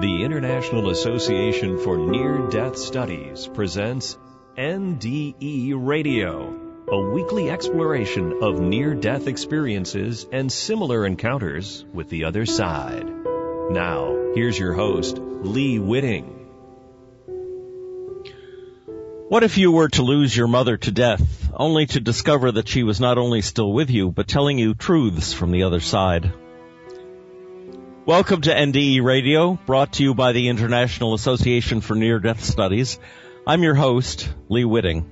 The International Association for Near-Death Studies presents NDE Radio, a weekly exploration of near-death experiences and similar encounters with the other side. Now, here's your host, Lee Whitting. What if you were to lose your mother to death, only to discover that she was not only still with you, but telling you truths from the other side? Welcome to NDE Radio, brought to you by the International Association for Near-Death Studies. I'm your host, Lee Whitting.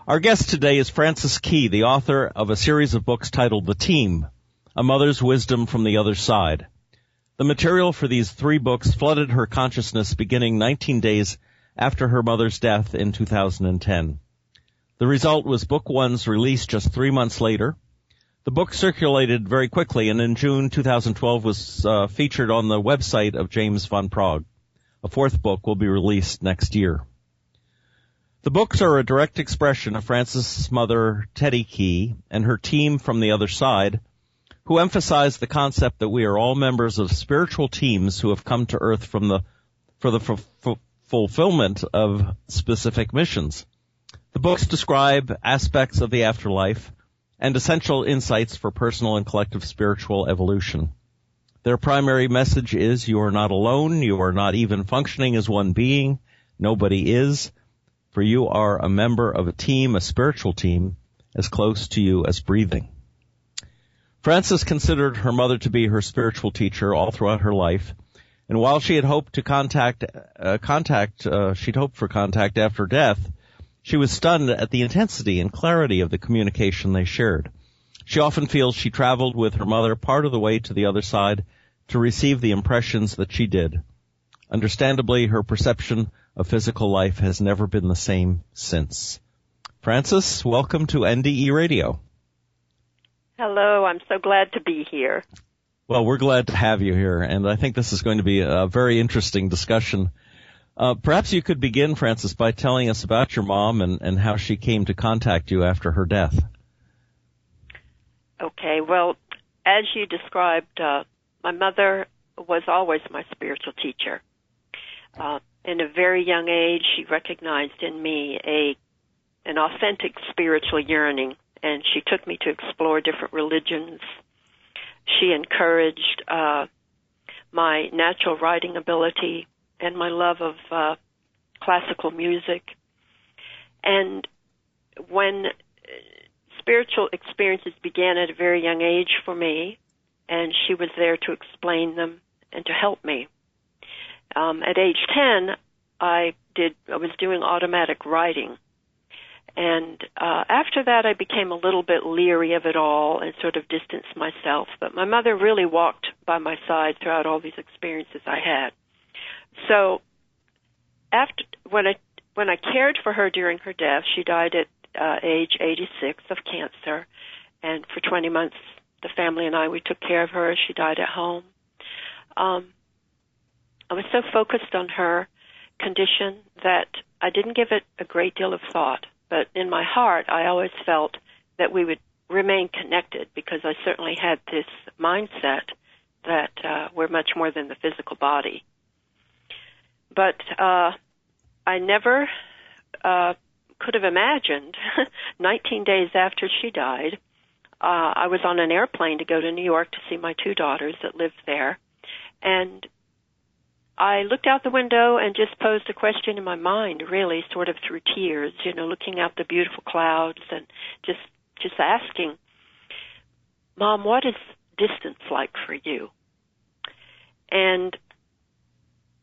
Our guest today is Frances Key, the author of a series of books titled The Team, A Mother's Wisdom from the Other Side. The material for these 3 books flooded her consciousness beginning 19 days after her mother's death in 2010. The result was Book 1's release just 3 months later. The book circulated very quickly, and in June 2012 was featured on the website of James Van Praagh. A 4th book will be released next year. The books are a direct expression of Frances' mother, Teddy Key, and her team from the other side, who emphasize the concept that we are all members of spiritual teams who have come to Earth for the fulfillment of specific missions. The books describe aspects of the afterlife and essential insights for personal and collective spiritual evolution. Their primary message is you are not alone, you are not even functioning as one being, nobody is, for you are a member of a team, a spiritual team, as close to you as breathing. Frances considered her mother to be her spiritual teacher all throughout her life, and while she had hoped to she'd hoped for contact after death, she was stunned at the intensity and clarity of the communication they shared. She often feels she traveled with her mother part of the way to the other side to receive the impressions that she did. Understandably, her perception of physical life has never been the same since. Frances, welcome to NDE Radio. Hello, I'm so glad to be here. Well, we're glad to have you here, and I think this is going to be a very interesting discussion. Perhaps you could begin, Frances, by telling us about your mom and how she came to contact you after her death. Okay, well, as you described, my mother was always my spiritual teacher. In a very young age, she recognized in me an authentic spiritual yearning, and she took me to explore different religions. She encouraged my natural writing ability and my love of classical music. And when spiritual experiences began at a very young age for me, and she was there to explain them and to help me. At age 10, I was doing automatic writing. And after that, I became a little bit leery of it all and sort of distanced myself. But my mother really walked by my side throughout all these experiences I had. So when I cared for her during her death, she died at age 86 of cancer. And for 20 months, the family and we took care of her. She died at home. I was so focused on her condition that I didn't give it a great deal of thought. But in my heart, I always felt that we would remain connected because I certainly had this mindset that we're much more than the physical body. But I never could have imagined 19 days after she died, I was on an airplane to go to New York to see my 2 daughters that lived there. And I looked out the window and just posed a question in my mind, really, sort of through tears, looking out the beautiful clouds and just asking, Mom, what is distance like for you? And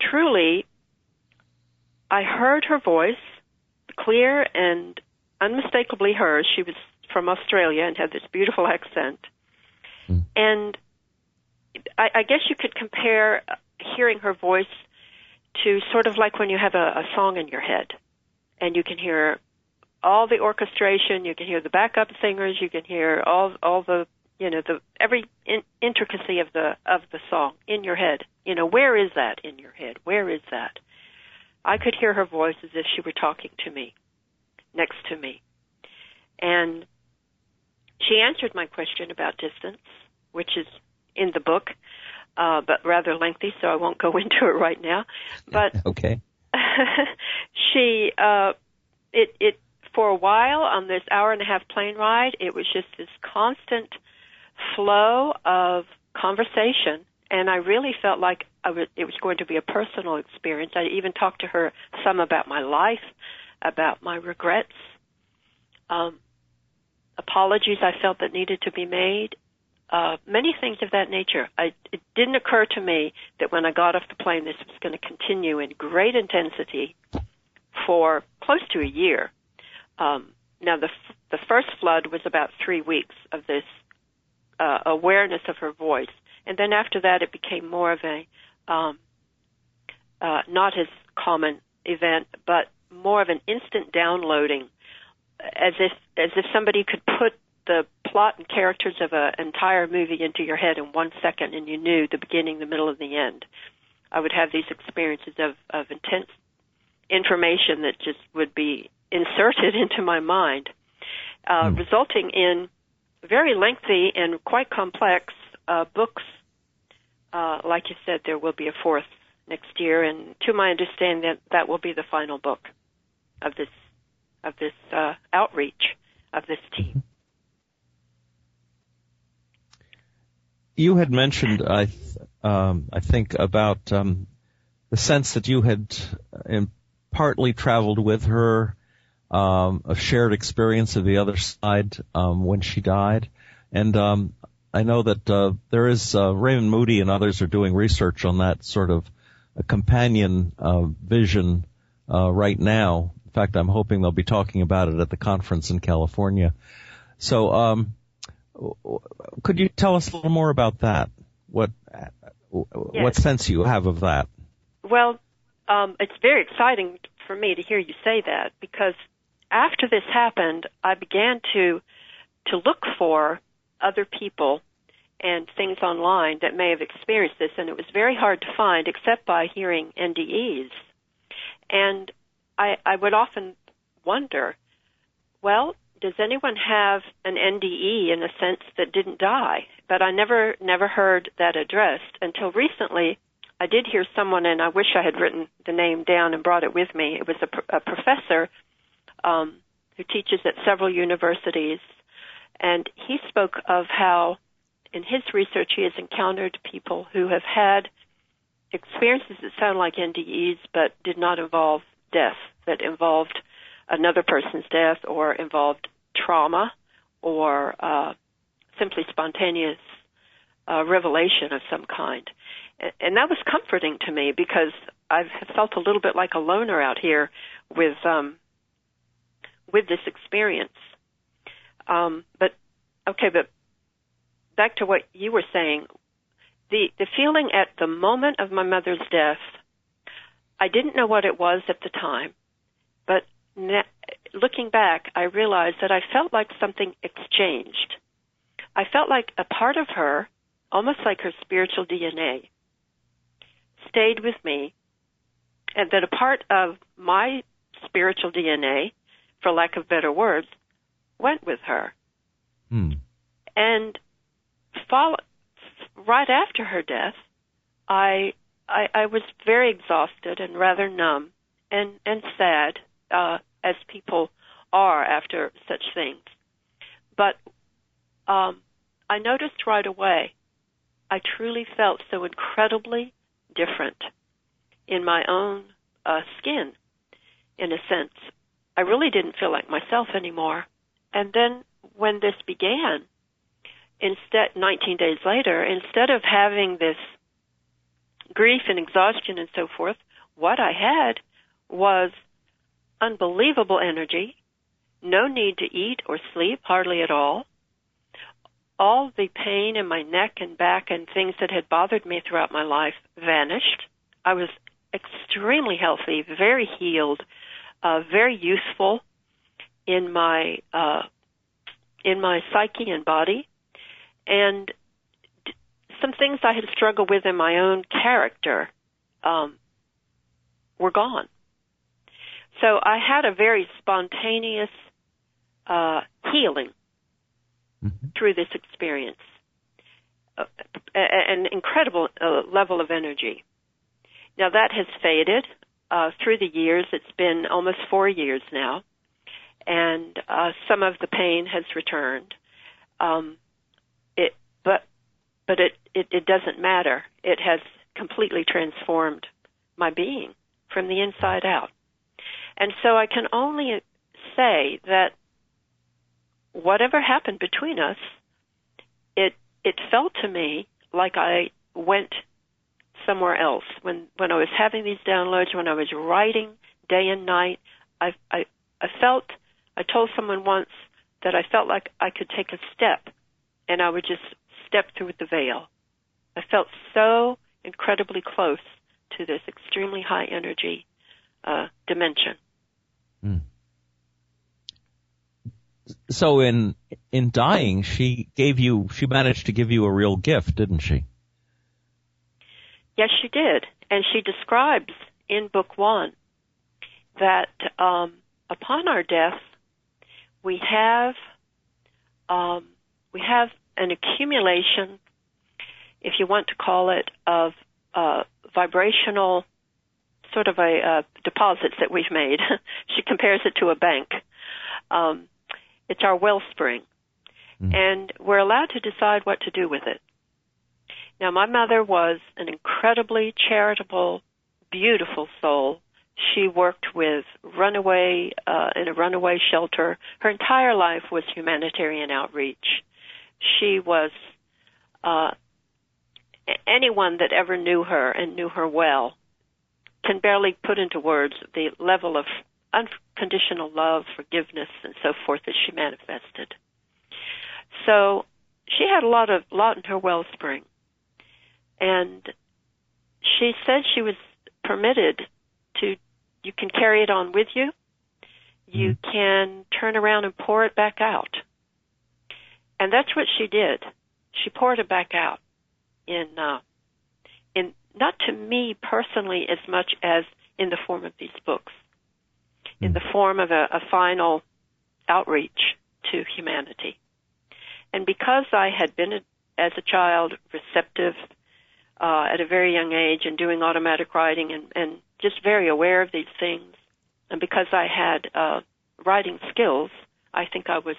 truly, I heard her voice, clear and unmistakably hers. She was from Australia and had this beautiful accent. And I guess you could compare hearing her voice to sort of like when you have a song in your head and you can hear all the orchestration, you can hear the backup singers, you can hear all the every intricacy of the song in your head. Where is that in your head? Where is that? I could hear her voice as if she were talking to me, next to me. And she answered my question about distance, which is in the book. but rather lengthy, so I won't go into it right now. But okay. she, it for a while on this hour-and-a-half plane ride, it was just this constant flow of conversation, and I really felt like it was going to be a personal experience. I even talked to her some about my life, about my regrets, apologies I felt that needed to be made, many things of that nature. It didn't occur to me that when I got off the plane, this was going to continue in great intensity for close to a year. Now, the first flood was about 3 weeks of this awareness of her voice, and then after that, it became more of a not as common event, but more of an instant downloading, as if somebody could put the plot and characters of an entire movie into your head in 1 second, and you knew the beginning, the middle, and the end. I would have these experiences of intense information that just would be inserted into my mind, resulting in very lengthy and quite complex books. Like you said, there will be a fourth next year, and to my understanding, that will be the final book of this outreach of this team. You had mentioned, I think, about the sense that you had partly traveled with her, a shared experience of the other side when she died. And I know that there is Raymond Moody and others are doing research on that sort of a companion vision right now. In fact, I'm hoping they'll be talking about it at the conference in California. So could you tell us a little more about that? What sense you have of that? Well, it's very exciting for me to hear you say that, because after this happened, I began to look for other people and things online that may have experienced this, and it was very hard to find except by hearing NDEs. And I would often wonder, well, does anyone have an NDE in a sense that didn't die? But I never heard that addressed until recently. I did hear someone, and I wish I had written the name down and brought it with me. It was a professor who teaches at several universities, and he spoke of how in his research he has encountered people who have had experiences that sound like NDEs but did not involve death, that involved another person's death or involved trauma or simply spontaneous revelation of some kind. And that was comforting to me, because I've felt a little bit like a loner out here with this experience. But back to what you were saying, the feeling at the moment of my mother's death, I didn't know what it was at the time, but looking back, I realized that I felt like something exchanged. I felt like a part of her, almost like her spiritual DNA, stayed with me, and that a part of my spiritual DNA, for lack of better words, went with her. And right after her death, I was very exhausted and rather numb and sad, as people are after such things. But I noticed right away, I truly felt so incredibly different in my own skin, in a sense. I really didn't feel like myself anymore. And then when this began, 19 days later, instead of having this grief and exhaustion and so forth, what I had was unbelievable energy, no need to eat or sleep, hardly at all. All the pain in my neck and back and things that had bothered me throughout my life vanished. I was extremely healthy, very healed, very useful in my psyche and body. And some things I had struggled with in my own character were gone. So I had a very spontaneous healing through this experience. an incredible level of energy. Now that has faded through the years. It's been almost 4 years now, and some of the pain has returned. But it doesn't matter. It has completely transformed my being from the inside out. And so I can only say that whatever happened between us, it felt to me like I went somewhere else. When I was having these downloads, when I was writing day and night, I told someone once that I felt like I could take a step and I would just step through the veil. I felt so incredibly close to this extremely high energy dimension. Mm. So in dying, she managed to give you a real gift, didn't she? Yes, she did. And she describes in book 1 that upon our death, we have an accumulation, if you want to call it, of vibrational sort of deposits that we've made. She compares it to a bank. It's our wellspring. And we're allowed to decide what to do with it. Now, my mother was an incredibly charitable, beautiful soul. She worked with in a runaway shelter. Her entire life was humanitarian outreach. She was, anyone that ever knew her and knew her well can barely put into words the level of unconditional love, forgiveness, and so forth that she manifested. So she had a lot in her wellspring. And she said she was permitted to, you can carry it on with you. You can turn around and pour it back out. And that's what she did. She poured it back out in not to me personally as much as in the form of these books, in the form of a final outreach to humanity. And because I had been, as a child, receptive at a very young age and doing automatic writing and just very aware of these things, and because I had writing skills, I think I was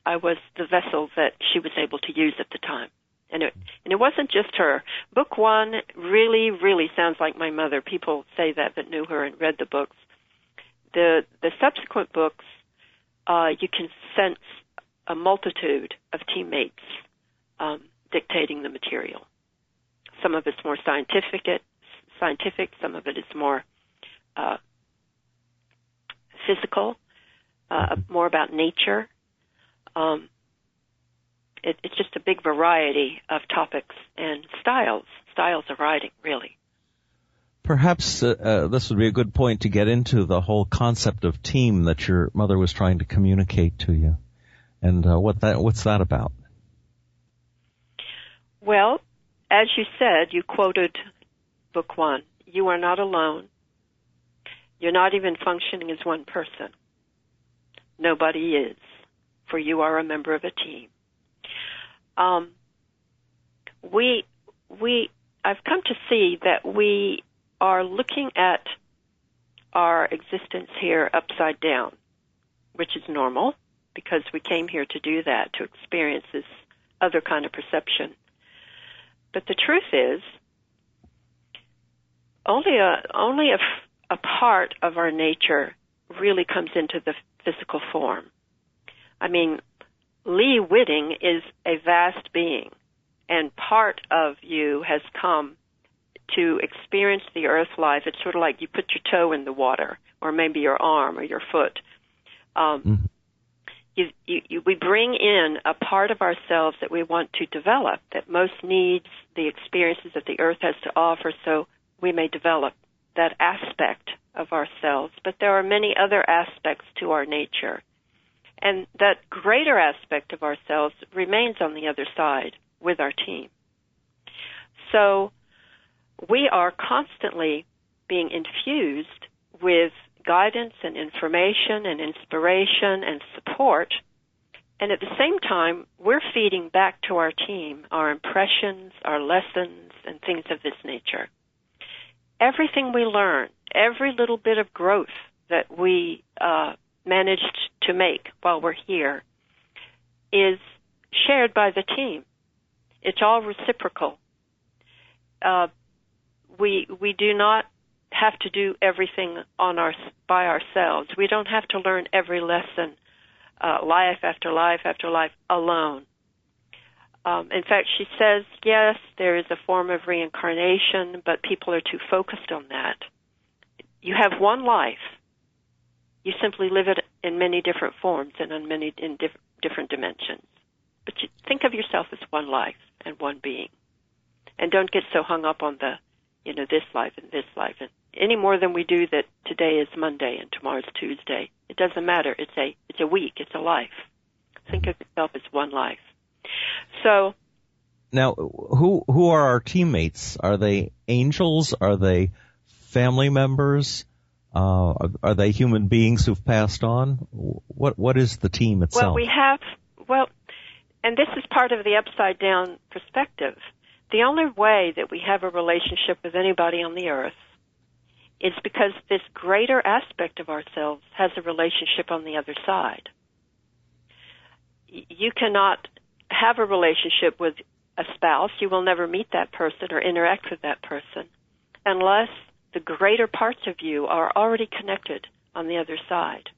I was the vessel that she was able to use at the time. And it wasn't just her. Book 1 really, really sounds like my mother. People say that knew her and read the books. The subsequent books, you can sense a multitude of teammates dictating the material. Some of it's more scientific, some of it is more physical, more about nature. It's just a big variety of topics and styles of writing, really. Perhaps this would be a good point to get into the whole concept of team that your mother was trying to communicate to you, and what's that about? Well, as you said, you quoted book 1. You are not alone. You're not even functioning as one person. Nobody is, for you are a member of a team. I've come to see that we are looking at our existence here upside down, which is normal because we came here to do that, to experience this other kind of perception. But the truth is, only a part of our nature really comes into the physical form. I mean, Lee Whitting is a vast being, and part of you has come to experience the earth life. It's sort of like you put your toe in the water, or maybe your arm or your foot. We bring in a part of ourselves that we want to develop, that most needs the experiences that the earth has to offer, so we may develop that aspect of ourselves. But there are many other aspects to our nature. And that greater aspect of ourselves remains on the other side with our team. So we are constantly being infused with guidance and information and inspiration and support And at the same time, we're feeding back to our team our impressions, our lessons, and things of this nature. Everything we learn, every little bit of growth that we managed to make while we're here is shared by the team. It's all reciprocal. We do not have to do everything by ourselves. We don't have to learn every lesson, life after life after life, alone. In fact, she says, yes, there is a form of reincarnation, but people are too focused on that. You have one life. You simply live it in many different forms and in different dimensions. But you think of yourself as one life and one being. And don't get so hung up on this life and this life, and any more than we do that today is Monday and tomorrow's Tuesday. It doesn't matter. It's a week. It's a life. Think of yourself as one life. So now, who are our teammates? Are they angels? Are they family members? Are they human beings who've passed on? What is the team itself? And this is part of the upside down perspective. The only way that we have a relationship with anybody on the earth is because this greater aspect of ourselves has a relationship on the other side. You cannot have a relationship with a spouse. You will never meet that person or interact with that person unless the greater parts of you are already connected on the other side.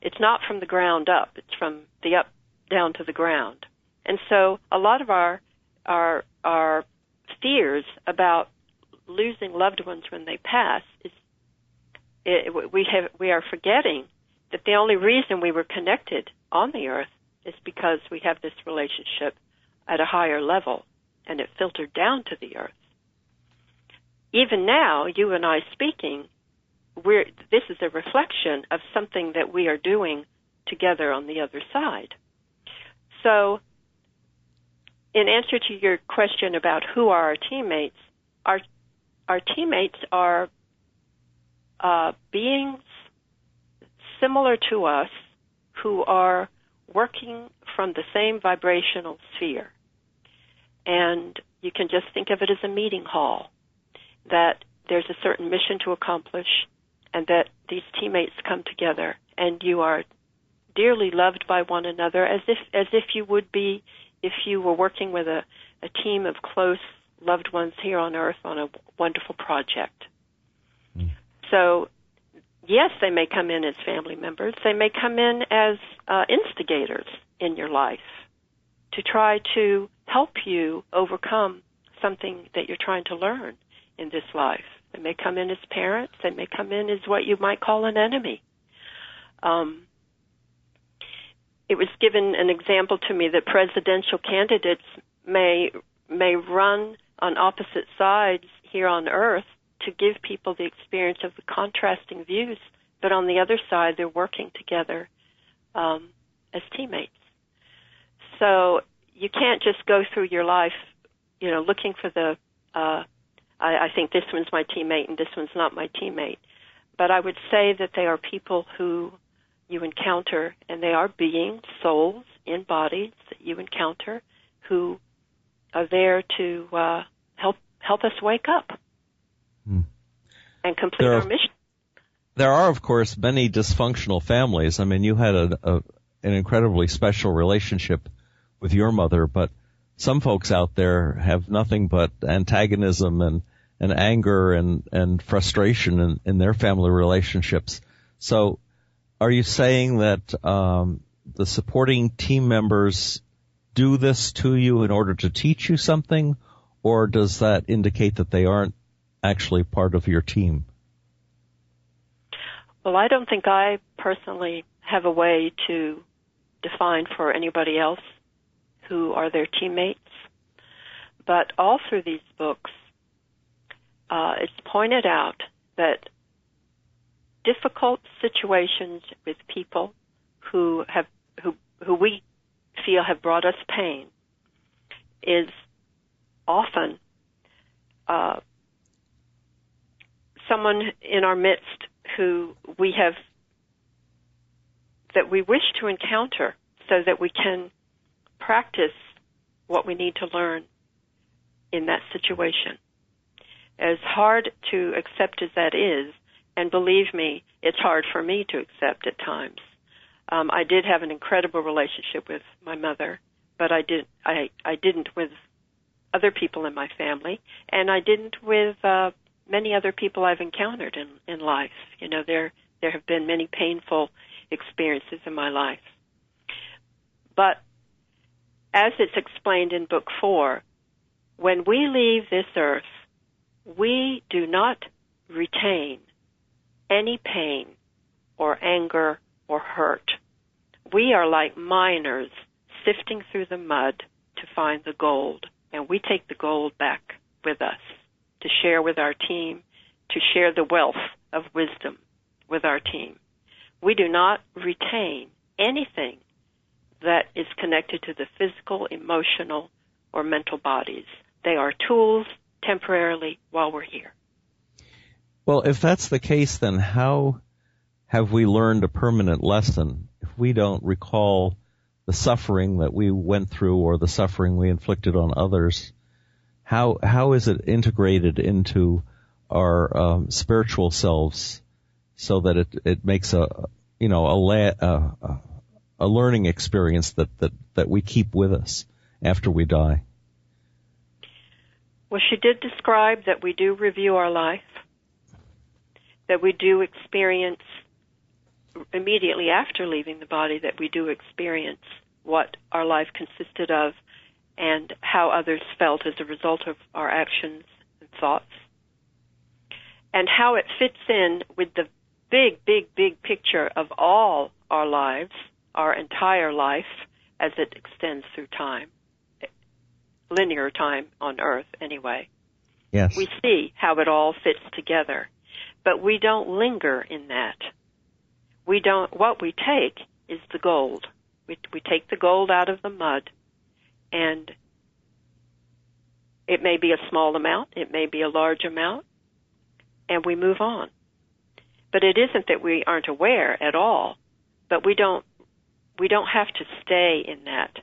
It's not from the ground up. It's from the up down to the ground. And so a lot of our fears about losing loved ones when they pass we are forgetting that the only reason we were connected on the earth is because we have this relationship at a higher level, and it filtered down to the earth. Even now, you and I speaking, this is a reflection of something that we are doing together on the other side. So, in answer to your question about who are our teammates, our teammates are beings similar to us who are working from the same vibrational sphere. And you can just think of it as a meeting hall, that there's a certain mission to accomplish, and that these teammates come together, and you are dearly loved by one another as if you would be if you were working with a team of close loved ones here on earth on a wonderful project. Mm. So, yes, they may come in as family members. They may come in as instigators in your life to try to help you overcome something that you're trying to learn in this life. They may come in as parents. They may come in as what you might call an enemy. It was given an example to me that presidential candidates may run on opposite sides here on earth to give people the experience of the contrasting views, but on the other side, they're working together as teammates. So you can't just go through your life, looking for I think this one's my teammate and this one's not my teammate. But I would say that they are people who you encounter, and they are beings, souls in bodies that you encounter, who are there to help us wake up and complete our mission. There are, of course, many dysfunctional families. I mean, you had an incredibly special relationship with your mother, but some folks out there have nothing but antagonism and anger and frustration in their family relationships. So are you saying that the supporting team members do this to you in order to teach you something, or does that indicate that they aren't actually part of your team? Well, I don't think I personally have a way to define for anybody else who are their teammates. But all through these books, it's pointed out that difficult situations with people who we feel have brought us pain is often someone in our midst who we wish to encounter so that we can practice what we need to learn in that situation. As hard to accept as that is, and believe me, it's hard for me to accept at times. I did have an incredible relationship with my mother, but I didn't with other people in my family, and I didn't with many other people I've encountered in life. You know, there have been many painful experiences in my life. But as it's explained in Book 4, when we leave this earth, we do not retain any pain or anger or hurt. We are like miners sifting through the mud to find the gold, and we take the gold back with us to share with our team, to share the wealth of wisdom with our team. We do not retain anything that is connected to the physical, emotional, or mental bodies. They are tools temporarily while we're here. Well, if that's the case, then how have we learned a permanent lesson if we don't recall the suffering that we went through or the suffering we inflicted on others? How is it integrated into our spiritual selves so that it makes a learning experience that we keep with us after we die? Well, she did describe that we do review our life, that we do experience immediately after leaving the body, that we do experience what our life consisted of and how others felt as a result of our actions and thoughts, and how it fits in with the big, big, big picture of all our lives, our entire life, as it extends through time, linear time on Earth anyway. Yes. We see how it all fits together, but we don't linger in that. What we take is the gold. We take the gold out of the mud, and it may be a small amount, it may be a large amount, and we move on. But it isn't that we aren't aware at all, but we don't have to stay in that.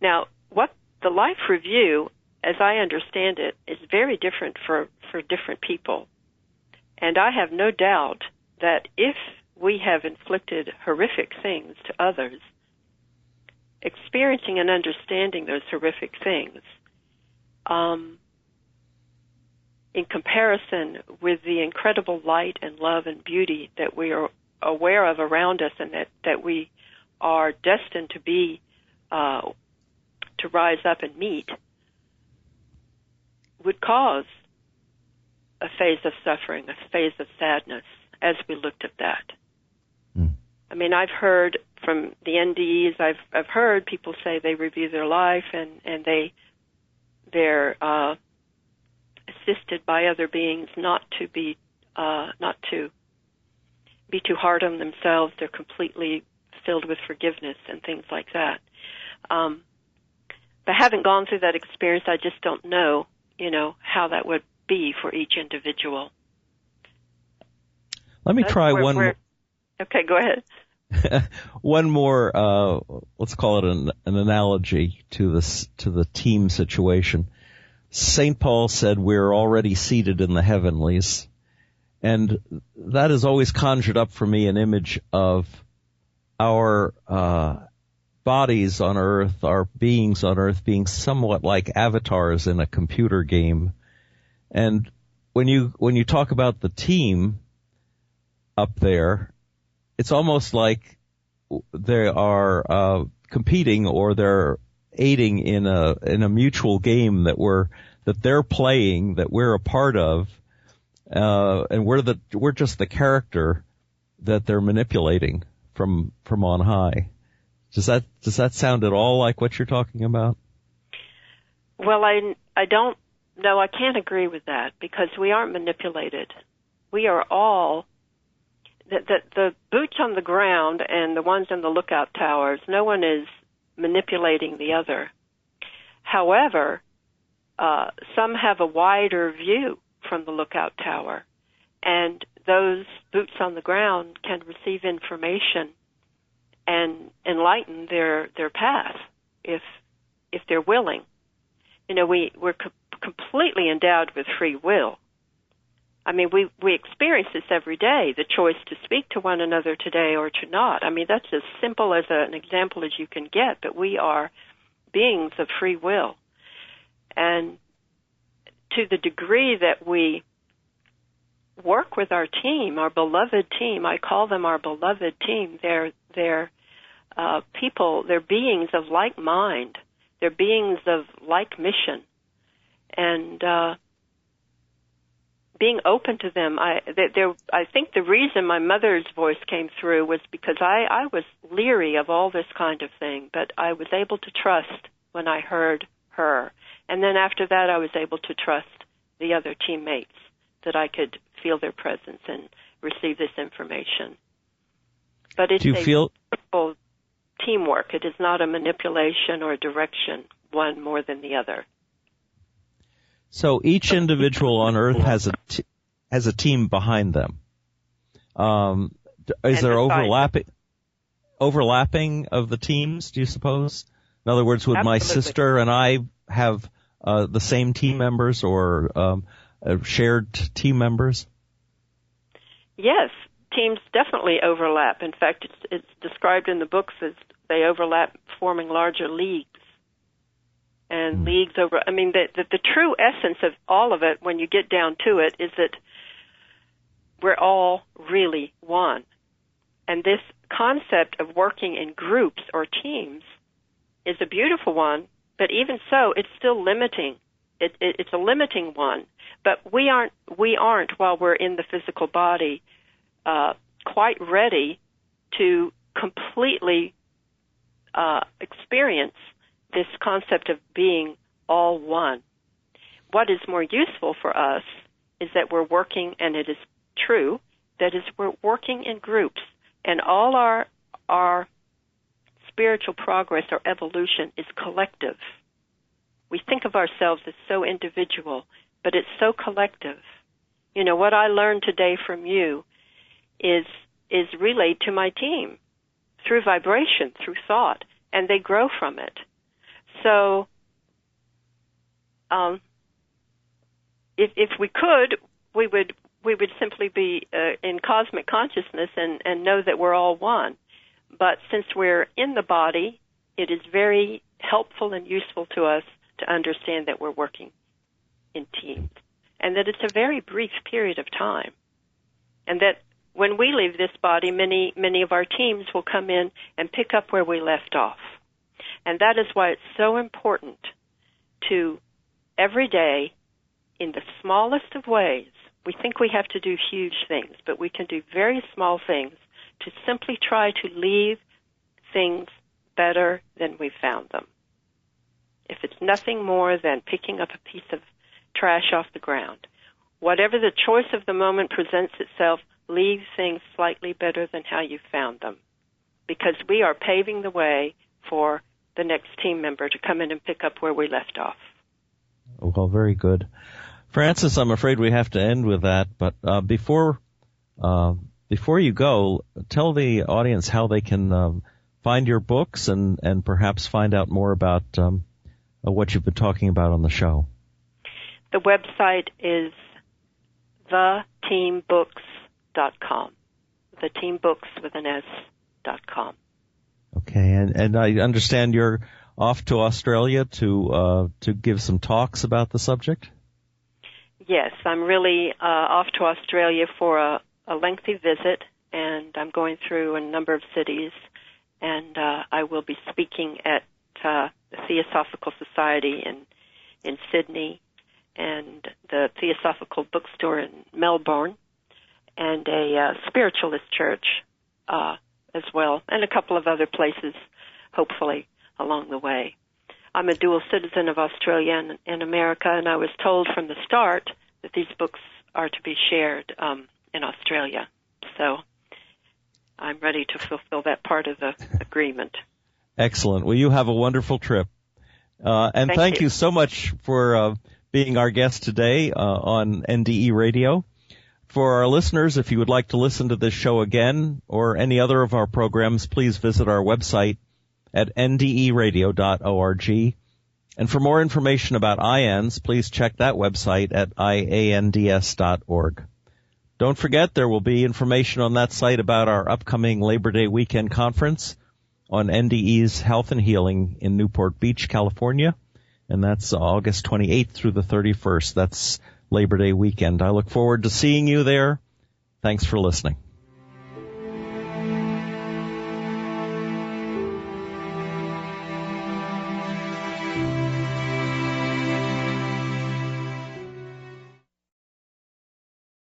Now, what the life review, as I understand it, is very different for different people. And I have no doubt that if we have inflicted horrific things to others, experiencing and understanding those horrific things, in comparison with the incredible light and love and beauty that we are aware of around us and that we are destined to be, to rise up and meet, would cause a phase of suffering, a phase of sadness as we looked at that. I mean, I've heard from the NDEs, I've heard people say they review their life and they're assisted by other beings not to be too hard on themselves. They're completely filled with forgiveness and things like that. But having gone through that experience, I just don't know, how that would be for each individual. Let me try one. Okay, go ahead. One more, let's call it an analogy to the team situation. St. Paul said we're already seated in the heavenlies, and that has always conjured up for me an image of our bodies on earth, our beings on earth being somewhat like avatars in a computer game. And when you talk about the team up there, it's almost like they are competing or they're aiding in a mutual game that they're playing, that we're a part of, and we're just the character that they're manipulating from on high. Does that sound at all like what you're talking about? Well, I don't know. I can't agree with that because we aren't manipulated. We are all the boots on the ground and the ones in the lookout towers. No one is manipulating the other. However, some have a wider view from the lookout tower, and those boots on the ground can receive information and enlighten their path if they're willing. You know, we're completely endowed with free will. I mean, we experience this every day, the choice to speak to one another today or to not. I mean, that's as simple as an example as you can get, but we are beings of free will. And to the degree that we work with our team, our beloved team, I call them our beloved team, they're people, they're beings of like mind, they're beings of like mission. And being open to them, I think the reason my mother's voice came through was because I was leery of all this kind of thing, but I was able to trust when I heard her. And then after that, I was able to trust the other teammates, that I could feel their presence and receive this information. But it's beautiful teamwork. It is not a manipulation or a direction, one more than the other. So each individual on Earth has a team behind them. Is there overlapping of the teams, do you suppose? In other words, would Absolutely. my sister and I have the same team members or shared team members? Yes, teams definitely overlap. In fact, it's described in the books as they overlap, forming larger leagues. And leagues over, I mean, the true essence of all of it, when you get down to it, is that we're all really one. And this concept of working in groups or teams is a beautiful one, but even so, it's still limiting. It's a limiting one. But we aren't, while we're in the physical body, quite ready to completely experience this concept of being all one. What is more useful for us is that we're working, and it is true, that is we're working in groups, and all our spiritual progress or evolution is collective. We think of ourselves as so individual, but it's so collective. You know, what I learned today from you is relayed to my team through vibration, through thought, and they grow from it. So, if we could, we would simply be in cosmic consciousness and know that we're all one. But since we're in the body, it is very helpful and useful to us to understand that we're working in teams, and that it's a very brief period of time, and that when we leave this body, many of our teams will come in and pick up where we left off. And that is why it's so important to, every day, in the smallest of ways, we think we have to do huge things, but we can do very small things to simply try to leave things better than we found them. If it's nothing more than picking up a piece of trash off the ground, whatever the choice of the moment presents itself, leave things slightly better than how you found them, because we are paving the way for the next team member to come in and pick up where we left off. Well, very good. Frances, I'm afraid we have to end with that, but before you go, tell the audience how they can find your books and perhaps find out more about what you've been talking about on the show. The website is theteambooks.com. Theteambooks with an S.com. Okay, and I understand you're off to Australia to give some talks about the subject? Yes, I'm really off to Australia for a lengthy visit, and I'm going through a number of cities, and I will be speaking at the Theosophical Society in Sydney, and the Theosophical Bookstore in Melbourne, and a spiritualist church as well, and a couple of other places, hopefully, along the way. I'm a dual citizen of Australia and America, and I was told from the start that these books are to be shared in Australia. So I'm ready to fulfill that part of the agreement. Excellent. Well, you have a wonderful trip. And thank you so much for being our guest today on NDE Radio. For our listeners, if you would like to listen to this show again or any other of our programs, please visit our website at nderadio.org. And for more information about IANDS, please check that website at iands.org. Don't forget, there will be information on that site about our upcoming Labor Day weekend conference on NDE's Health and Healing in Newport Beach, California. And that's August 28th through the 31st. That's Labor Day weekend. I look forward to seeing you there. Thanks for listening.